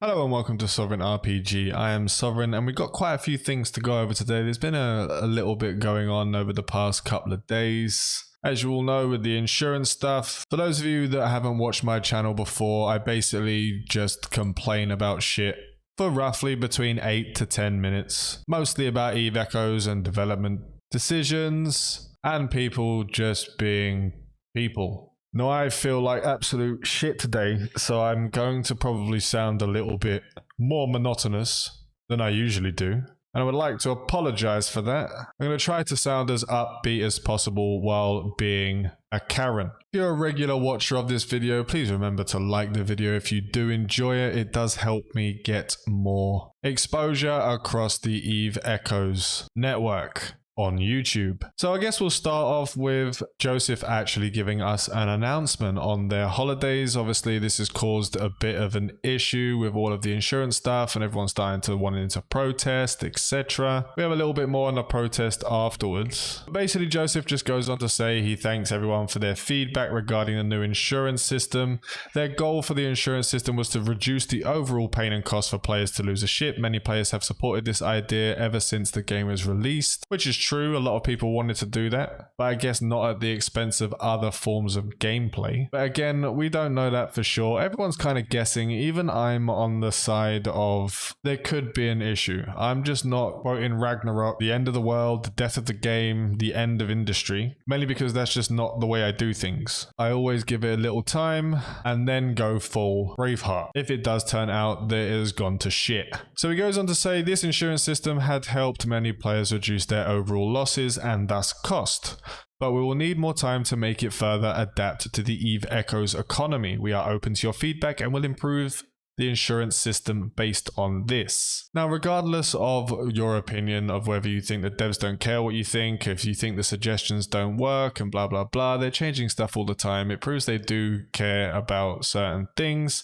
Hello and welcome to Sovereign RPG. I am Sovereign and we've got quite a few things to go over today. There's been a little bit going on over the past couple of days. As you all know, with the insurance stuff, for those of you that haven't watched my channel before, I basically just complain about shit for roughly between 8 to 10 minutes. Mostly about Eve Echoes and development decisions and people just being people. Now, I feel like absolute shit today, so I'm going to probably sound a little bit more monotonous than I usually do. And I would like to apologize for that. I'm going to try to sound as upbeat as possible while being a Karen. If you're a regular watcher of this video, please remember to like the video. If you do enjoy it, it does help me get more exposure across the Eve Echoes network on YouTube. So I guess we'll start off with Joseph actually giving us an announcement on their holidays. Obviously, this has caused a bit of an issue with all of the insurance stuff and everyone starting to wanting to protest, etc. We have a little bit more on the protest afterwards. Basically, Joseph just goes on to say he thanks everyone for their feedback regarding the new insurance system. Their goal for the insurance system was to reduce the overall pain and cost for players to lose a ship. Many players have supported this idea ever since the game was released, which is true. A lot of people wanted to do that, but I guess not at the expense of other forms of gameplay. But again, we don't know that for sure. Everyone's kind of guessing. Even I'm on the side of there could be an issue. I'm just not quoting Ragnarok, the end of the world, the death of the game, the end of industry, mainly because that's just not the way I do things. I always give it a little time and then go full Braveheart if it does turn out that it has gone to shit. So he goes on to say this insurance system had helped many players reduce their overall losses and thus cost, but we will need more time to make it further adapt to the Eve Echoes economy. We are open to your feedback and will improve the insurance system based on this. Now, regardless of your opinion of whether you think the devs don't care what you think, if you think the suggestions don't work and blah blah blah, they're changing stuff all the time. It proves they do care about certain things.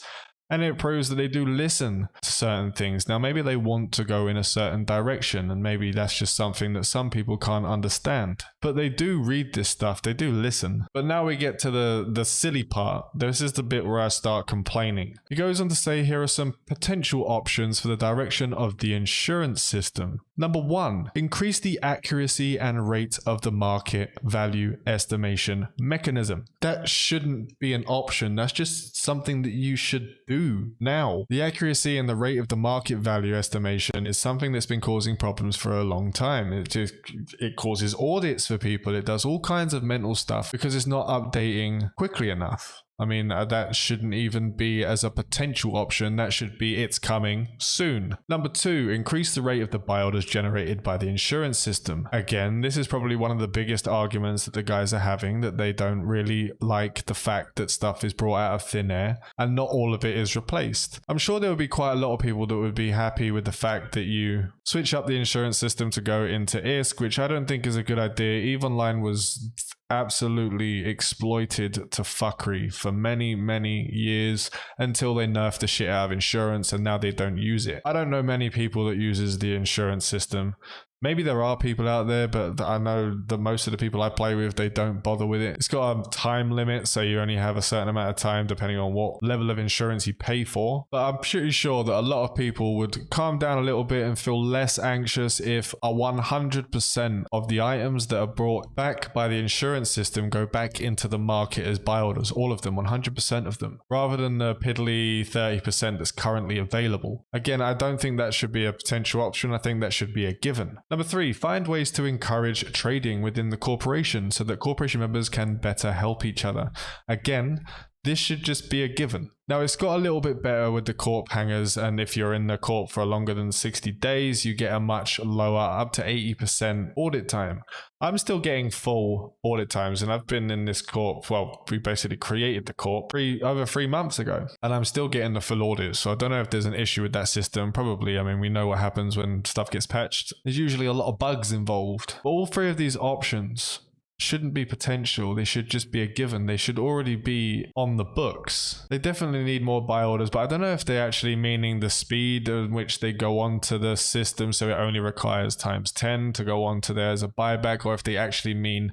And it proves that they do listen to certain things. Now, maybe they want to go in a certain direction, and maybe that's just something that some people can't understand. But they do read this stuff, they do listen. But now we get to the silly part. This is the bit where I start complaining. He goes on to say here are some potential options for the direction of the insurance system. Number 1, increase the accuracy and rate of the market value estimation mechanism. That shouldn't be an option. That's just something that you should do now. The accuracy and the rate of the market value estimation is something that's been causing problems for a long time. It causes audits for people. It does all kinds of mental stuff because it's not updating quickly enough. I mean, that shouldn't even be as a potential option. That should be it's coming soon. Number 2, increase the rate of the buy orders generated by the insurance system. Again, this is probably one of the biggest arguments that the guys are having, that they don't really like the fact that stuff is brought out of thin air and not all of it is replaced. I'm sure there would be quite a lot of people that would be happy with the fact that you switch up the insurance system to go into ISK, which I don't think is a good idea. EVE Online was absolutely exploited to fuckery for many years until they nerfed the shit out of insurance and now they don't use it. I don't know many people that uses the insurance system. Maybe there are people out there, but I know that most of the people I play with, they don't bother with it. It's got a time limit, so you only have a certain amount of time depending on what level of insurance you pay for. But I'm pretty sure that a lot of people would calm down a little bit and feel less anxious if a 100% of the items that are brought back by the insurance system go back into the market as buy orders. All of them, 100% of them, rather than the piddly 30% that's currently available. Again, I don't think that should be a potential option. I think that should be a given. Number 3, find ways to encourage trading within the corporation so that corporation members can better help each other. Again, this should just be a given. Now, it's got a little bit better with the corp hangers, and if you're in the corp for longer than 60 days, you get a much lower, up to 80% audit time. I'm still getting full audit times, and I've been in this corp, well, we basically created the corp over 3 months ago, and I'm still getting the full audits, so I don't know if there's an issue with that system. Probably. I mean, we know what happens when stuff gets patched. There's usually a lot of bugs involved. But all 3 of these options shouldn't be potential. They should just be a given. They should already be on the books. They definitely need more buy orders, but I don't know if they're actually meaning the speed in which they go onto the system, so it only requires times 10 to go onto there as a buyback, or if they actually mean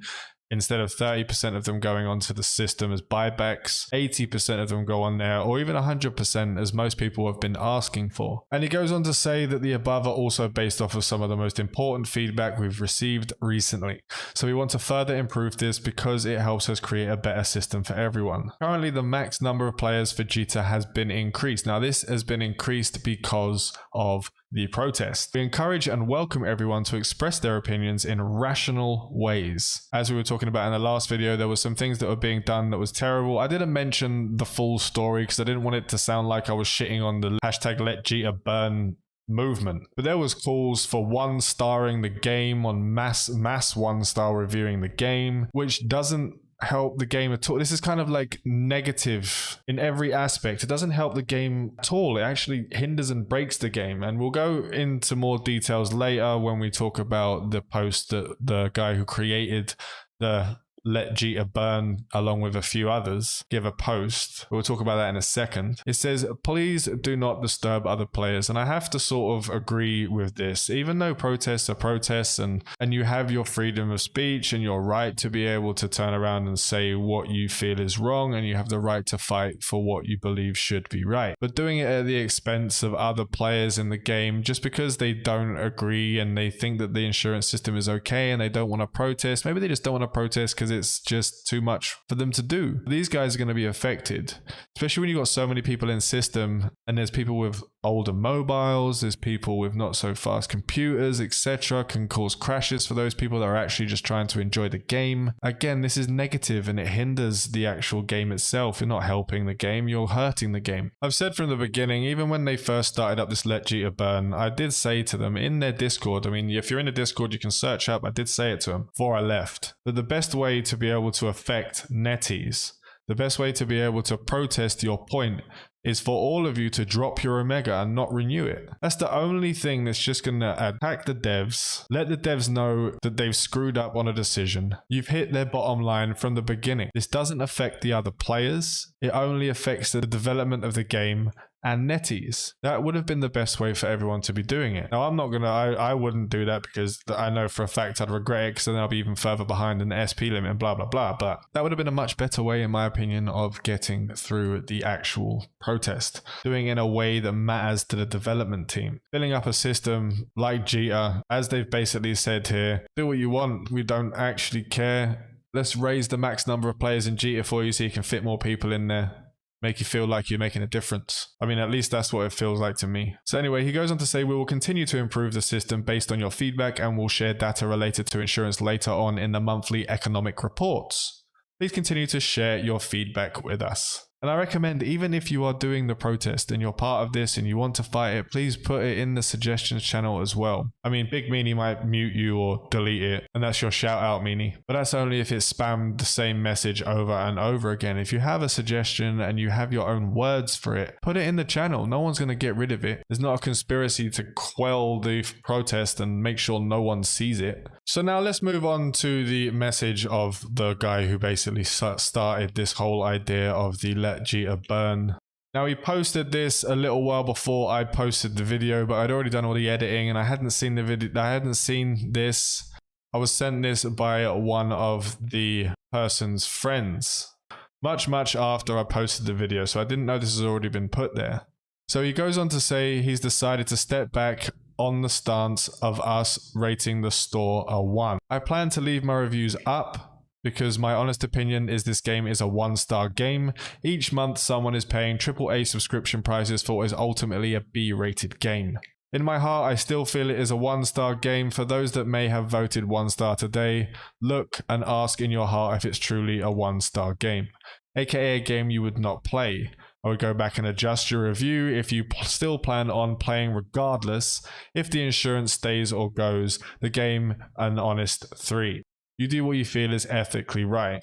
Instead of 30% of them going onto the system as buybacks, 80% of them go on there, or even 100% as most people have been asking for. And he goes on to say that the above are also based off of some of the most important feedback we've received recently. So we want to further improve this because it helps us create a better system for everyone. Currently, the max number of players for Jita has been increased. Now, this has been increased because of the protest. We encourage and welcome everyone to express their opinions in rational ways. As we were talking about in the last video, there were some things that were being done that was terrible. I didn't mention the full story because I didn't want it to sound like I was shitting on the hashtag Let Jita Burn movement. But there was calls for 1-starring the game on mass 1-star reviewing the game, which doesn't help the game at all. This is kind of like negative in every aspect. It doesn't help the game at all. It actually hinders and breaks the game. And we'll go into more details later when we talk about the post that the guy who created the Let Jita Burn, along with a few others, give a post. We'll talk about that in a second. It says, please do not disturb other players. And I have to sort of agree with this. Even though protests are protests and you have your freedom of speech and your right to be able to turn around and say what you feel is wrong, and you have the right to fight for what you believe should be right. But doing it at the expense of other players in the game, just because they don't agree and they think that the insurance system is okay and they don't want to protest, maybe they just don't want to protest because it's just too much for them to do. These guys are going to be affected, especially when you've got so many people in system and there's people with older mobiles, there's people with not so fast computers, etc. Can cause crashes for those people that are actually just trying to enjoy the game. Again, this is negative and it hinders the actual game itself. You're not helping the game, you're hurting the game. I've said from the beginning, even when they first started up this Let Jita Burn, I did say to them in their Discord, I mean, if you're in the Discord, you can search up, I did say it to them before I left, that the best way to be able to affect netties, the best way to be able to protest your point is for all of you to drop your Omega and not renew it. That's the only thing that's just going to attack the devs. Let the devs know that they've screwed up on a decision. You've hit their bottom line from the beginning. This doesn't affect the other players. It only affects the development of the game and netties. That would have been the best way for everyone to be doing it. Now, I wouldn't do that because I know for a fact I'd regret it because then I'll be even further behind in the SP limit and blah, blah, blah. But that would have been a much better way, in my opinion, of getting through the actual protest. Doing it in a way that matters to the development team. Filling up a system like Jita, as they've basically said here, do what you want. We don't actually care. Let's raise the max number of players in Jita for you so you can fit more people in there. Make you feel like you're making a difference. I mean, at least that's what it feels like to me. So anyway, he goes on to say, we will continue to improve the system based on your feedback and we'll share data related to insurance later on in the monthly economic reports. Please continue to share your feedback with us. And I recommend, even if you are doing the protest and you're part of this and you want to fight it, please put it in the suggestions channel as well. I mean, Big Meanie might mute you or delete it, and that's your shout out, Meanie. But that's only if it's spammed the same message over and over again. If you have a suggestion and you have your own words for it, put it in the channel. No one's going to get rid of it. There's not a conspiracy to quell the protest and make sure no one sees it. So now let's move on to the message of the guy who basically started this whole idea of the Let Jita Burn. Now, he posted this a little while before I posted the video, but I'd already done all the editing and I hadn't seen the video. I hadn't seen this. I was sent this by one of the person's friends much after I posted the video, so I didn't know this has already been put there. So he goes on to say he's decided to step back on the stance of us rating the store a 1. I plan to leave my reviews up because my honest opinion is this game is a 1-star game. Each month someone is paying AAA subscription prices for what is ultimately a B-rated game. In my heart, I still feel it is a 1-star game. For those that may have voted 1-star today, look and ask in your heart if it's truly a 1-star game, aka a game you would not play. I would go back and adjust your review if you still plan on playing regardless. If the insurance stays or goes, the game an honest 3. You do what you feel is ethically right.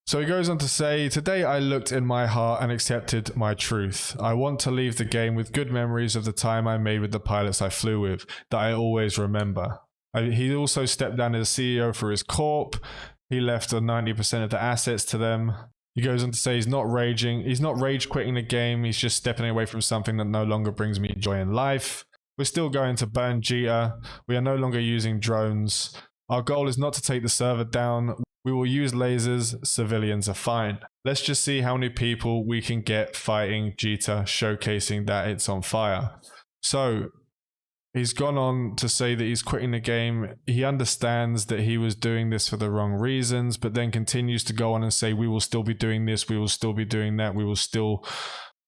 So he goes on to say, today I looked in my heart and accepted my truth. I want to leave the game with good memories of the time I made with the pilots I flew with, that I always remember. He also stepped down as CEO for his corp. He left 90% of the assets to them. He goes on to say he's not rage quitting the game, he's just stepping away from something that no longer brings me joy in life. We're still going to burn Jita. We are no longer using drones. Our goal is not to take the server down. We will use lasers. Civilians are fine. Let's just see how many people we can get fighting Jita, showcasing that it's on fire. So he's gone on to say that he's quitting the game. He understands that he was doing this for the wrong reasons, but then continues to go on and say, we will still be doing this, we will still be doing that, we will still...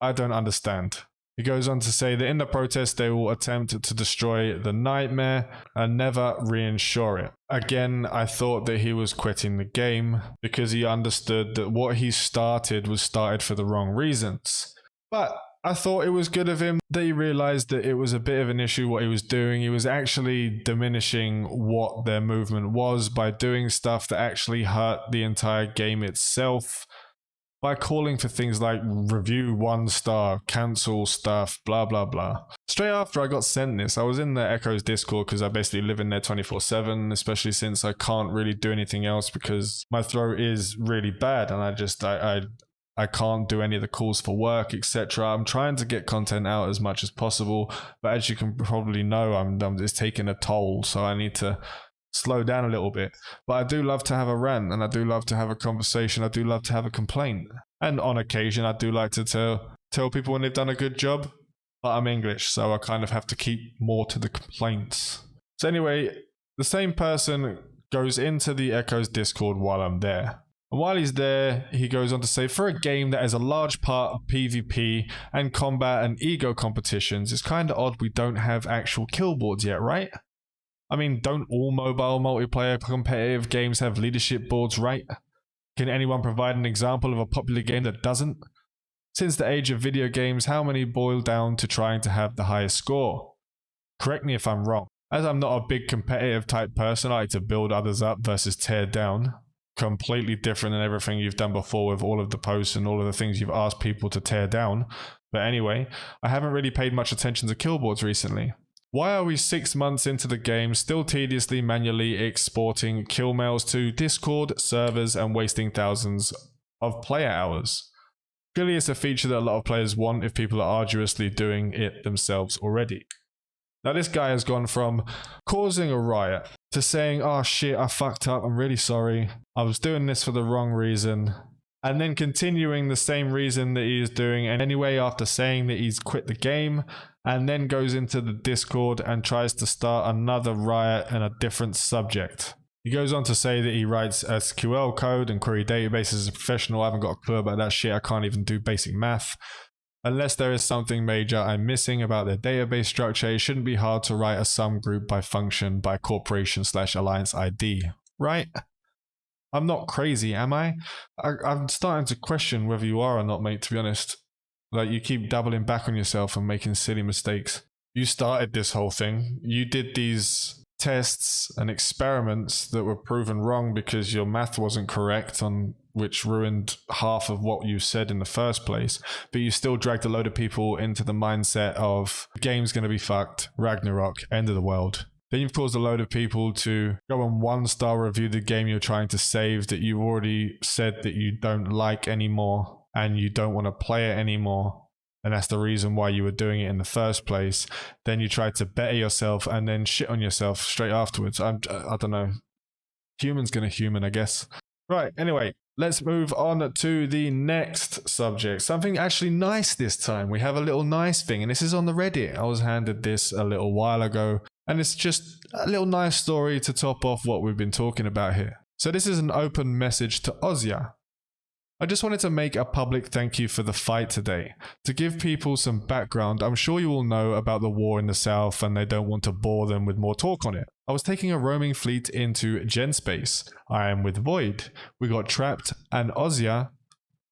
I don't understand. He goes on to say that in the protest, they will attempt to destroy the nightmare and never reinsure it. Again, I thought that he was quitting the game because he understood that what he started was started for the wrong reasons. But I thought it was good of him that he realized that it was a bit of an issue what he was doing. He was actually diminishing what their movement was by doing stuff that actually hurt the entire game itself, by calling for things like review 1 star, cancel stuff, blah, blah, blah. Straight after I got sent this, I was in the Echo's Discord because I basically live in there 24/7, especially since I can't really do anything else because my throat is really bad and I can't do any of the calls for work, etc. I'm trying to get content out as much as possible, but as you can probably know, it's taking a toll, so I need to slow down a little bit. But I do love to have a rant, and I do love to have a conversation. I do love to have a complaint, and on occasion I do like to tell people when they've done a good job. But I'm English, so I kind of have to keep more to the complaints. So anyway, the same person goes into the Echo's Discord while I'm there. And while he's there, he goes on to say, for a game that has a large part of PvP and combat and ego competitions, it's kind of odd we don't have actual killboards yet, right? I mean, don't all mobile multiplayer competitive games have leadership boards, right? Can anyone provide an example of a popular game that doesn't? Since the age of video games, how many boil down to trying to have the highest score? Correct me if I'm wrong. As I'm not a big competitive type person, I like to build others up versus tear down. Completely different than everything you've done before with all of the posts and all of the things you've asked people to tear down. But anyway, I haven't really paid much attention to killboards recently. Why are we 6 months into the game still tediously manually exporting kill mails to Discord servers and wasting thousands of player hours? Clearly it's a feature that a lot of players want if people are arduously doing it themselves already. Now this guy has gone from causing a riot to saying, oh shit, I fucked up, I'm really sorry, I was doing this for the wrong reason, and then continuing the same reason that he is doing anyway after saying that he's quit the game, and then goes into the Discord and tries to start another riot and a different subject. He goes on to say that he writes SQL code and query databases as a professional. I haven't got a clue about that shit. I can't even do basic math. Unless there is something major I'm missing about their database structure, it shouldn't be hard to write a sum group by function by corporation/alliance ID, right? I'm not crazy, am I? I'm starting to question whether you are or not, mate, to be honest. Like, you keep doubling back on yourself and making silly mistakes. You started this whole thing. You did these tests and experiments that were proven wrong because your math wasn't correct, on which ruined half of what you said in the first place. But you still dragged a load of people into the mindset of the game's going to be fucked, Ragnarok, end of the world. Then you've caused a load of people to go and 1-star review the game you're trying to save that you already said that you don't like anymore and you don't want to play it anymore. And that's the reason why you were doing it in the first place. Then you tried to better yourself and then shit on yourself straight afterwards. I don't know. Human's gonna human, I guess. Right, anyway, let's move on to the next subject. Something actually nice this time. We have a little nice thing, and this is on the Reddit. I was handed this a little while ago, and it's just a little nice story to top off what we've been talking about here. So this is an open message to Ozya. I just wanted to make a public thank you for the fight today. To give people some background, I'm sure you all know about the war in the south and they don't want to bore them with more talk on it. I was taking a roaming fleet into Genspace. I am with Void. We got trapped and Ozya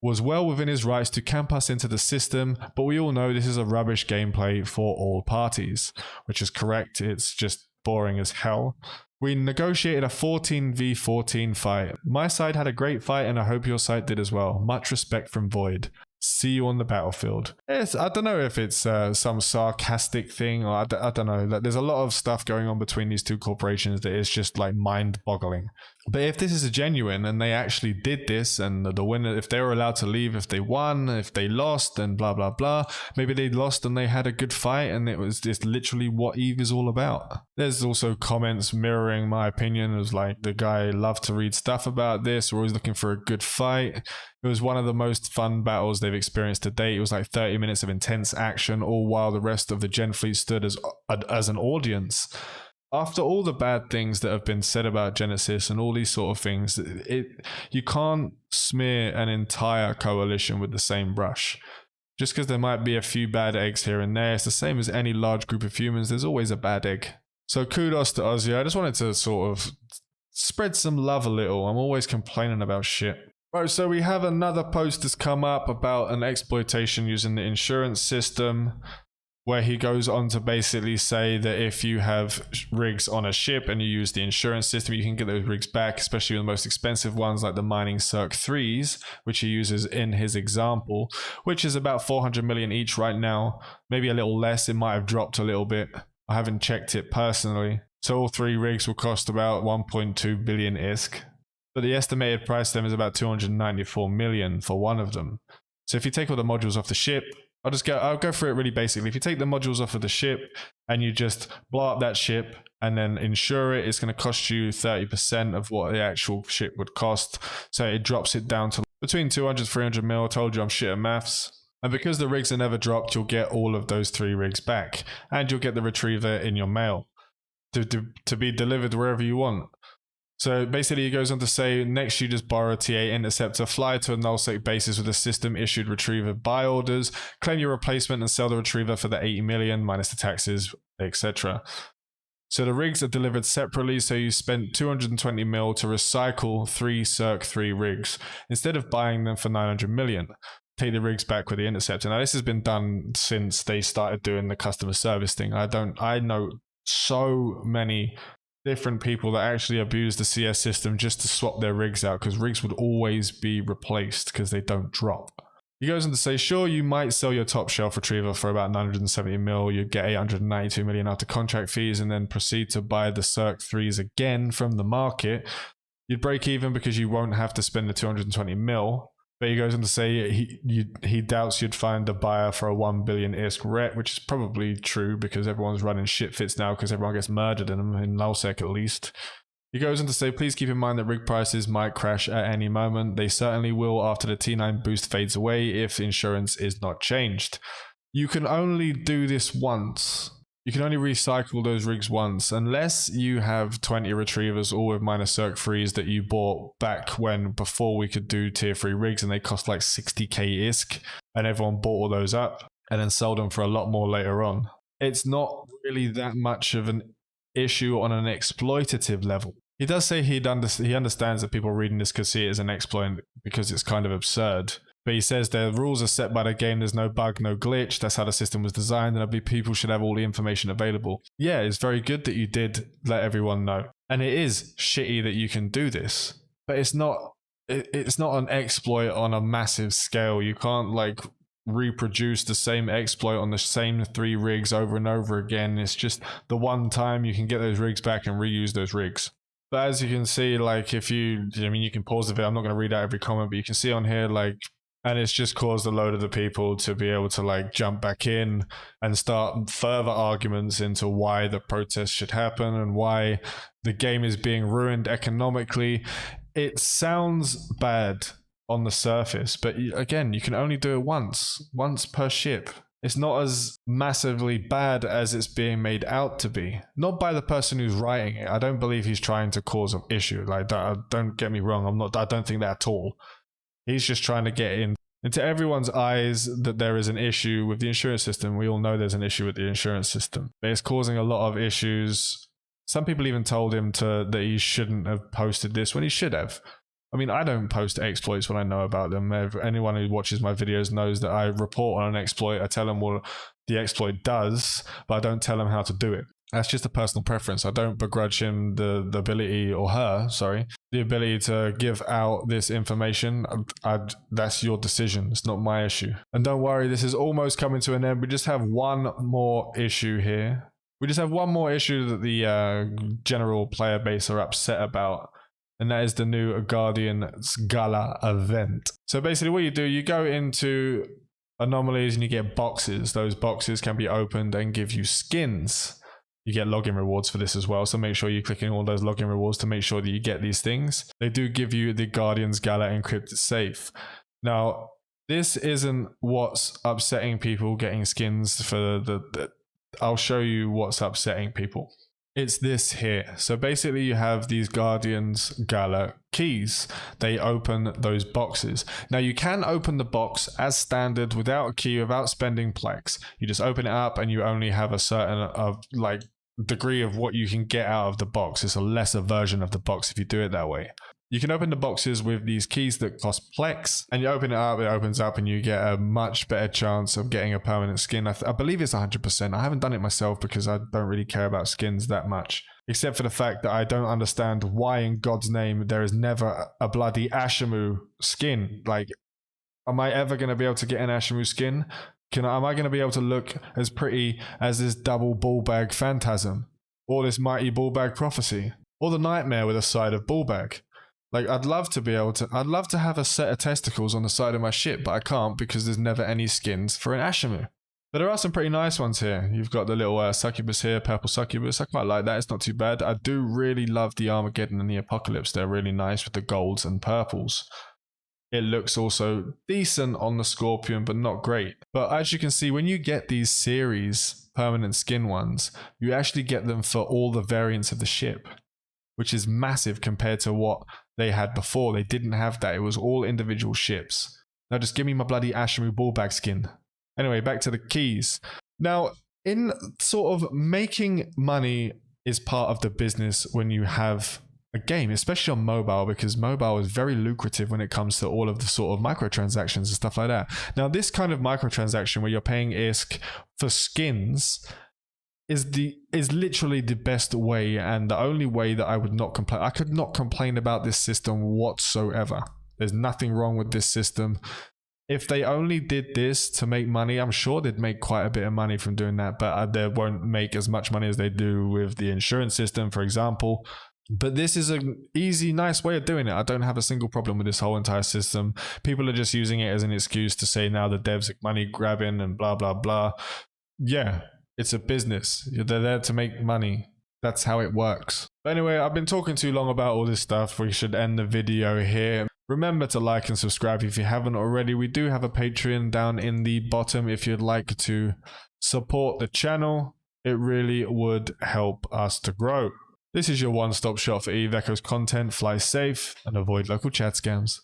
was well within his rights to camp us into the system, but we all know this is a rubbish gameplay for all parties. Which is correct, it's just boring as hell. We negotiated a 14v14 fight. My side had a great fight and I hope your side did as well. Much respect from Void. See you on the battlefield. I don't know if it's some sarcastic thing or I don't know. There's a lot of stuff going on between these two corporations that is just like mind-boggling. But if this is a genuine and they actually did this, and the winner, if they were allowed to leave, if they won, if they lost, then blah, blah, blah. Maybe they lost and they had a good fight and it was just literally what Eve is all about. There's also comments mirroring my opinion. It was like, the guy loved to read stuff about this. We're always looking for a good fight. It was one of the most fun battles they've experienced to date. It was like 30 minutes of intense action, all while the rest of the Gen fleet stood as an audience. After all the bad things that have been said about Genesis and all these sort of things, you can't smear an entire coalition with the same brush. Just because there might be a few bad eggs here and there, it's the same as any large group of humans. There's always a bad egg. So kudos to Ozzy. I just wanted to sort of spread some love a little. I'm always complaining about shit. Right, so we have another post that's come up about an exploitation using the insurance system, where he goes on to basically say that if you have rigs on a ship and you use the insurance system, you can get those rigs back, especially the most expensive ones like the mining Circ 3s, which he uses in his example, which is about 400 million each right now, maybe a little less. It might have dropped a little bit. I haven't checked it personally. So all 3 rigs will cost about 1.2 billion ISK, but the estimated price of them is about 294 million for one of them. So if you take all the modules off the ship, I'll go through it really basically. If you take the modules off of the ship and you just blow up that ship and then insure it, it's going to cost you 30% of what the actual ship would cost. So it drops it down to between 200 to 300 mil. I told you I'm shit at maths. And because the rigs are never dropped, you'll get all of those 3 rigs back. And you'll get the retriever in your mail to be delivered wherever you want. So basically he goes on to say, next you just borrow a T8 interceptor, fly to a nullsec basis with a system issued retriever buy orders, claim your replacement and sell the retriever for the 80 million minus the taxes, etc. So the rigs are delivered separately, so you spent 220 mil to recycle 3 Circ 3 rigs instead of buying them for 900 million. Take the rigs back with the interceptor. Now this has been done since they started doing the customer service thing. I know so many different people that actually abuse the CS system just to swap their rigs out, because rigs would always be replaced because they don't drop. He goes on to say, sure, you might sell your top shelf retriever for about 970 mil, you'd get 892 million after contract fees, and then proceed to buy the Circ 3s again from the market. You'd break even because you won't have to spend the 220 mil. But he goes on to say he doubts you'd find a buyer for a 1 billion ISK ret, which is probably true because everyone's running shit fits now because everyone gets murdered in them, in nullsec at least. He goes on to say, please keep in mind that rig prices might crash at any moment. They certainly will after the T9 boost fades away if insurance is not changed. You can only do this once. You can only recycle those rigs once, unless you have 20 retrievers all with minus Circ 3s that you bought back before we could do tier 3 rigs, and they cost like 60k ISK, and everyone bought all those up and then sold them for a lot more later on. It's not really that much of an issue on an exploitative level. He does say he understands that people reading this could see it as an exploit because it's kind of absurd. But he says the rules are set by the game, there's no bug, no glitch, that's how the system was designed, and I believe people should have all the information available. Yeah, it's very good that you did let everyone know. And it is shitty that you can do this. But it's not an exploit on a massive scale. You can't like reproduce the same exploit on the same 3 rigs over and over again. It's just the one time you can get those rigs back and reuse those rigs. But as you can see, like you can pause the video, I'm not going to read out every comment, but you can see on here, like, and it's just caused a load of the people to be able to like jump back in and start further arguments into why the protest should happen and why the game is being ruined economically. It sounds bad on the surface, but again, you can only do it once per ship. It's not as massively bad as it's being made out to be. Not by the person who's writing it. I don't believe he's trying to cause an issue. Like, don't get me wrong. I don't think that at all. He's just trying to get into everyone's eyes that there is an issue with the insurance system. We all know there's an issue with the insurance system. But it's causing a lot of issues. Some people even told him that he shouldn't have posted this when he should have. I mean, I don't post exploits when I know about them. Anyone who watches my videos knows that I report on an exploit. I tell them what the exploit does, but I don't tell them how to do it. That's just a personal preference. I don't begrudge him the ability, or her, sorry, the ability to give out this information. That's your decision. It's not my issue. And don't worry, this is almost coming to an end. We just have one more issue here. We just have one more issue that the general player base are upset about. and that is the new Guardian's Gala event. So basically what you do, you go into anomalies and you get boxes. Those boxes can be opened and give you skins. You get login rewards for this as well, so make sure you're clicking all those login rewards to make sure that you get these things. They do give you the Guardian's Gala encrypted safe. Now, this isn't what's upsetting people getting skins for I'll show you what's upsetting people. It's this here. So basically you have these Guardian's Gala keys. They open those boxes. Now you can open the box as standard without a key, without spending plex. You just open it up and you only have a certain degree of what you can get out of the box. It's a lesser version of the box if you do it that way. You can open the boxes with these keys that cost plex, and you open it opens up, and you get a much better chance of getting a permanent skin. I believe it's 100%. I haven't done it myself because I don't really care about skins that much, except for the fact that I don't understand why in God's name there is never a bloody Ashimu skin. Like, am I ever going to be able to get an Ashimu skin? Am I going to be able to look as pretty as this double ballbag phantasm, or this mighty ballbag prophecy, or the nightmare with a side of ballbag? Like, I'd love to have a set of testicles on the side of my ship, but I can't because there's never any skins for an Ashimu. But there are some pretty nice ones here. You've got the little succubus here, purple succubus. I quite like that. It's not too bad. I do really love the Armageddon and the Apocalypse. They're really nice with the golds and purples. It looks also decent on the Scorpion, but not great. But as you can see, when you get these series permanent skin ones, you actually get them for all the variants of the ship, which is massive compared to what they had before. They didn't have that. It was all individual ships. Now just give me my bloody Ashimu ballbag skin. Anyway, back to the keys. Now, in sort of making money is part of the business when you have a game, especially on mobile, because mobile is very lucrative when it comes to all of the sort of microtransactions and stuff like that. Now, this kind of microtransaction where you're paying ISK for skins is literally the best way, and the only way that I would not complain. I could not complain about this system whatsoever. There's nothing wrong with this system. If they only did this to make money, I'm sure they'd make quite a bit of money from doing that, but they won't make as much money as they do with the insurance system, for example. But this is an easy, nice way of doing it. I don't have a single problem with this whole entire system. People are just using it as an excuse to say now the devs are money grabbing and blah, blah, blah. Yeah. It's a business. They're there to make money. That's how it works. But anyway, I've been talking too long about all this stuff. We should end the video here. Remember to like and subscribe if you haven't already. We do have a Patreon down in the bottom if you'd like to support the channel. It really would help us to grow. This is your one-stop shop for Eve Echo's content. Fly safe and avoid local chat scams.